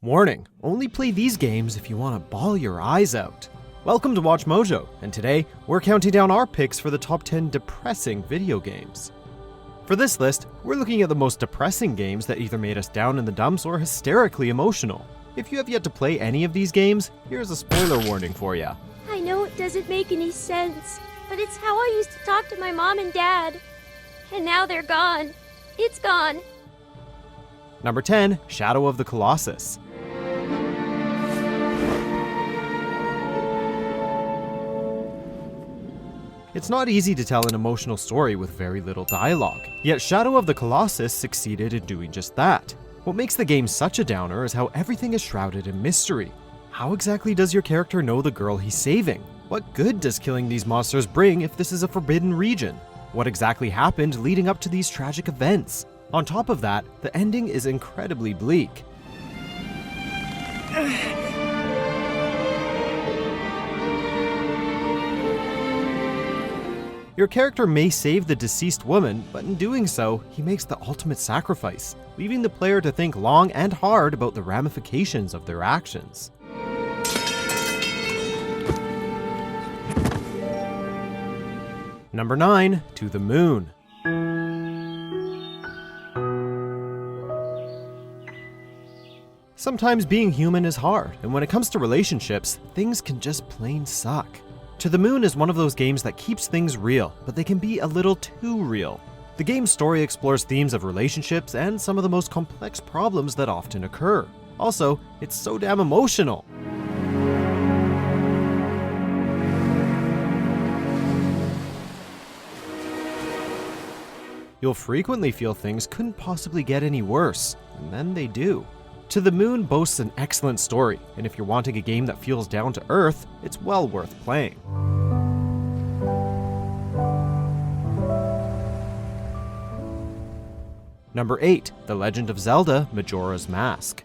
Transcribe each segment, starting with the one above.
Warning, only play these games if you want to bawl your eyes out. Welcome to WatchMojo, and today we're counting down our picks for the top 10 depressing video games. For this list, we're looking at the most depressing games that either made us down in the dumps or hysterically emotional. If you have yet to play any of these games, here's a spoiler warning for you. I know it doesn't make any sense, but it's how I used to talk to my mom and dad. And now they're gone. It's gone. Number 10, Shadow of the Colossus. It's not easy to tell an emotional story with very little dialogue, yet Shadow of the Colossus succeeded in doing just that. What makes the game such a downer is how everything is shrouded in mystery. How exactly does your character know the girl he's saving? What good does killing these monsters bring if this is a forbidden region? What exactly happened leading up to these tragic events? On top of that, the ending is incredibly bleak. Your character may save the deceased woman, but in doing so, he makes the ultimate sacrifice, leaving the player to think long and hard about the ramifications of their actions. Number 9, To the Moon. Sometimes being human is hard, and when it comes to relationships, things can just plain suck. To the Moon is one of those games that keeps things real, but they can be a little too real. The game's story explores themes of relationships and some of the most complex problems that often occur. Also, it's so damn emotional. You'll frequently feel things couldn't possibly get any worse, and then they do. To the Moon boasts an excellent story, and if you're wanting a game that feels down to earth, it's well worth playing. Number 8, The Legend of Zelda: Majora's Mask.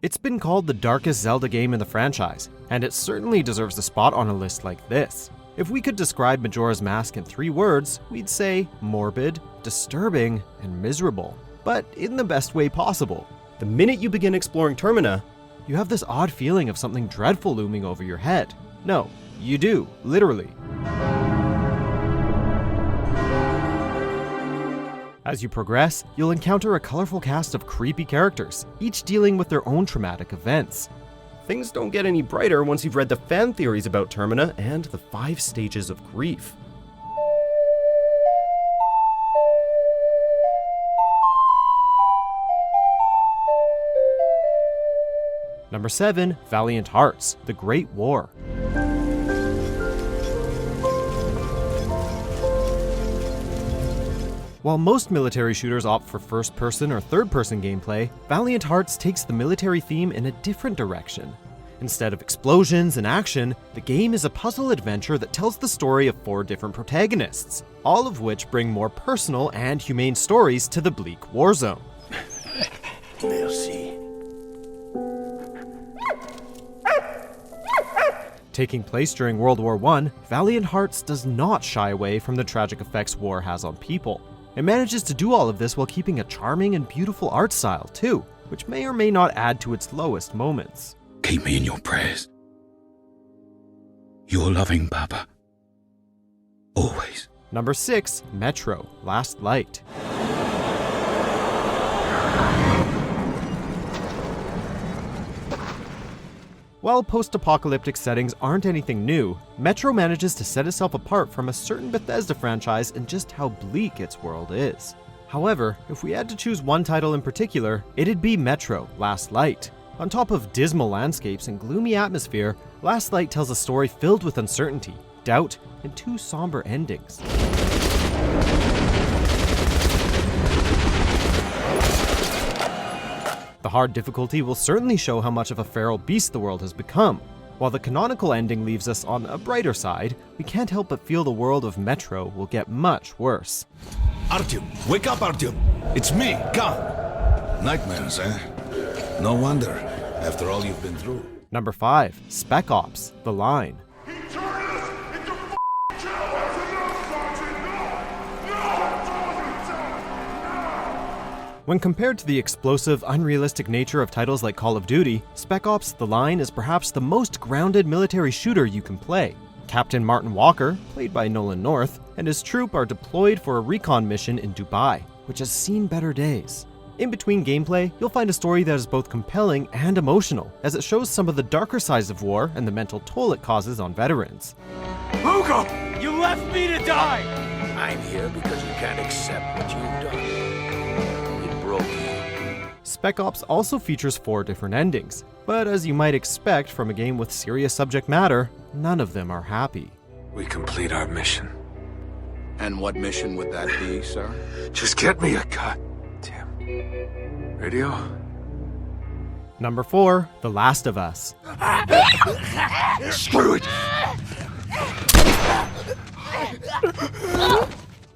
It's been called the darkest Zelda game in the franchise, and it certainly deserves a spot on a list like this. If we could describe Majora's Mask in 3 words, we'd say morbid, disturbing, and miserable. But in the best way possible. The minute you begin exploring Termina, you have this odd feeling of something dreadful looming over your head. No, you do, literally. As you progress, you'll encounter a colorful cast of creepy characters, each dealing with their own traumatic events. Things don't get any brighter once you've read the fan theories about Termina and the 5 stages of grief. Number 7, Valiant Hearts: The Great War. While most military shooters opt for first-person or third-person gameplay, Valiant Hearts takes the military theme in a different direction. Instead of explosions and action, the game is a puzzle adventure that tells the story of 4 different protagonists, all of which bring more personal and humane stories to the bleak war zone. Merci. Taking place during World War I, Valiant Hearts does not shy away from the tragic effects war has on people. It manages to do all of this while keeping a charming and beautiful art style too, which may or may not add to its lowest moments. Keep me in your prayers. Your loving Papa. Always. Number 6, Metro: Last Light. While post-apocalyptic settings aren't anything new, Metro manages to set itself apart from a certain Bethesda franchise in just how bleak its world is. However, if we had to choose one title in particular, it'd be Metro: Last Light. On top of dismal landscapes and gloomy atmosphere, Last Light tells a story filled with uncertainty, doubt, and 2 somber endings. The hard difficulty will certainly show how much of a feral beast the world has become. While the canonical ending leaves us on a brighter side, we can't help but feel the world of Metro will get much worse. Artyom, wake up, Artyom! It's me, Khan! Nightmares, eh? No wonder, after all you've been through. Number 5, Spec Ops: The Line. He turned us into f***ing jailhouse enough, Sergeant! No! No! When compared to the explosive, unrealistic nature of titles like Call of Duty, Spec Ops: The Line is perhaps the most grounded military shooter you can play. Captain Martin Walker, played by Nolan North, and his troop are deployed for a recon mission in Dubai, which has seen better days. In between gameplay, you'll find a story that is both compelling and emotional, as it shows some of the darker sides of war and the mental toll it causes on veterans. Hugo! You left me to die! I'm here because you can't accept what you've done. It broke you. Spec Ops also features 4 different endings, but as you might expect from a game with serious subject matter, none of them are happy. We complete our mission. And what mission would that be, sir? Just get me a gun. Damn. Radio? Number 4, The Last of Us. Screw it!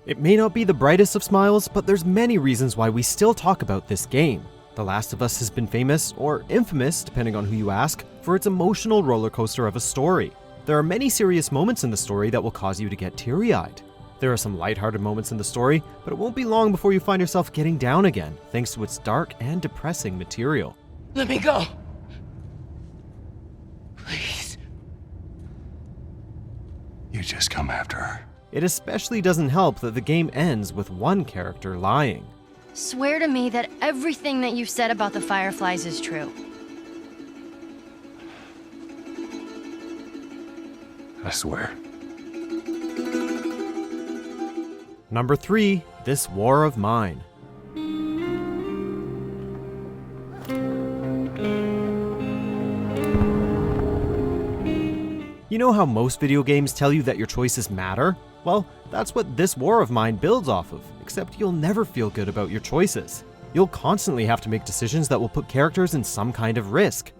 It may not be the brightest of smiles, but there's many reasons why we still talk about this game. The Last of Us has been famous, or infamous, depending on who you ask, for its emotional roller coaster of a story. There are many serious moments in the story that will cause you to get teary-eyed. There are some lighthearted moments in the story, but it won't be long before you find yourself getting down again, thanks to its dark and depressing material. Let me go. Please. You just come after her. It especially doesn't help that the game ends with one character lying. Swear to me that everything that you've said about the Fireflies is true. I swear. Number 3, This War of Mine. You know how most video games tell you that your choices matter? Well, that's what This War of Mine builds off of, except you'll never feel good about your choices. You'll constantly have to make decisions that will put characters in some kind of risk.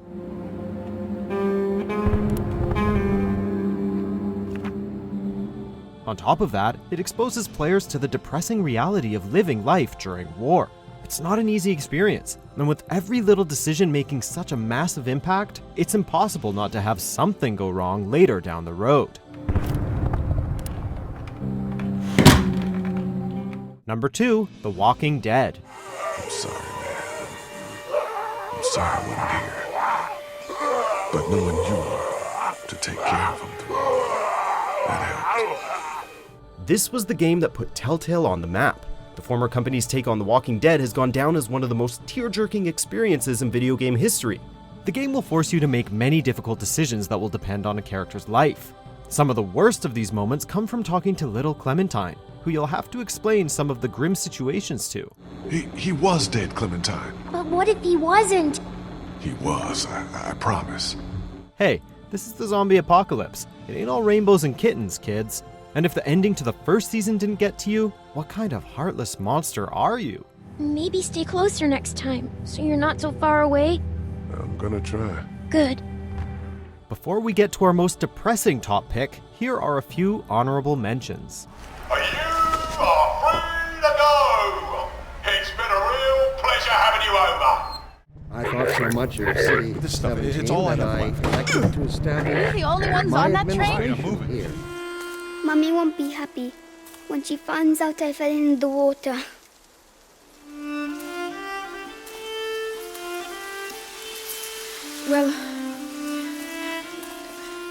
On top of that, it exposes players to the depressing reality of living life during war. It's not an easy experience, and with every little decision making such a massive impact, it's impossible not to have something go wrong later down the road. Number 2, The Walking Dead. I'm sorry, man. I'm sorry I wasn't here. But knowing you were to take care of him through all that helped. This was the game that put Telltale on the map. The former company's take on The Walking Dead has gone down as one of the most tear-jerking experiences in video game history. The game will force you to make many difficult decisions that will depend on a character's life. Some of the worst of these moments come from talking to little Clementine, who you'll have to explain some of the grim situations to. He was dead, Clementine. But what if he wasn't? He was, I promise. Hey, this is the zombie apocalypse. It ain't all rainbows and kittens, kids. And if the ending to the first season didn't get to you, what kind of heartless monster are you? Maybe stay closer next time, so you're not so far away. I'm gonna try. Good. Before we get to our most depressing top pick, here are a few honorable mentions. You are free to go! It's been a real pleasure having you over. I thought so much of City This stuff, 17 it's all I that have I left. elected to establish We're the only ones my on that train? administration here. Mummy won't be happy when she finds out I fell in the water. Well,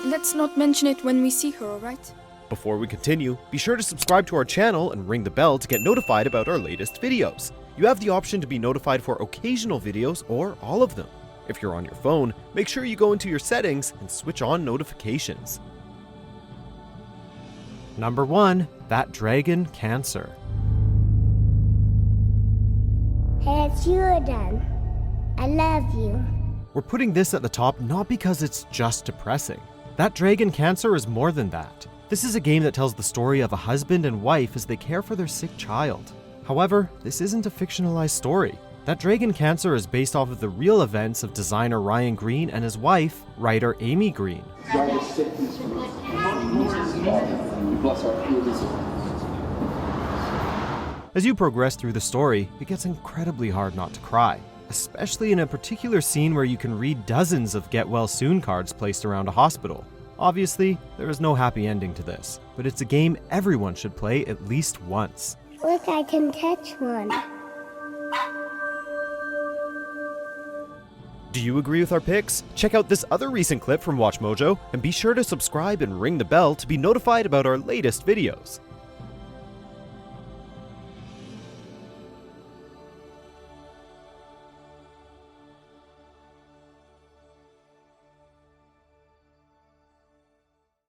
let's not mention it when we see her, alright? Before we continue, be sure to subscribe to our channel and ring the bell to get notified about our latest videos. You have the option to be notified for occasional videos or all of them. If you're on your phone, make sure you go into your settings and switch on notifications. Number 1, That Dragon Cancer. Hey, it's you again. I love you. We're putting this at the top not because it's just depressing. That Dragon Cancer is more than that. This is a game that tells the story of a husband and wife as they care for their sick child. However, this isn't a fictionalized story. That Dragon Cancer is based off of the real events of designer Ryan Green and his wife, writer Amy Green. As you progress through the story, it gets incredibly hard not to cry, especially in a particular scene where you can read dozens of get well soon cards placed around a hospital. Obviously, there is no happy ending to this, but it's a game everyone should play at least once. Look, I can catch one. Do you agree with our picks? Check out this other recent clip from WatchMojo, and be sure to subscribe and ring the bell to be notified about our latest videos.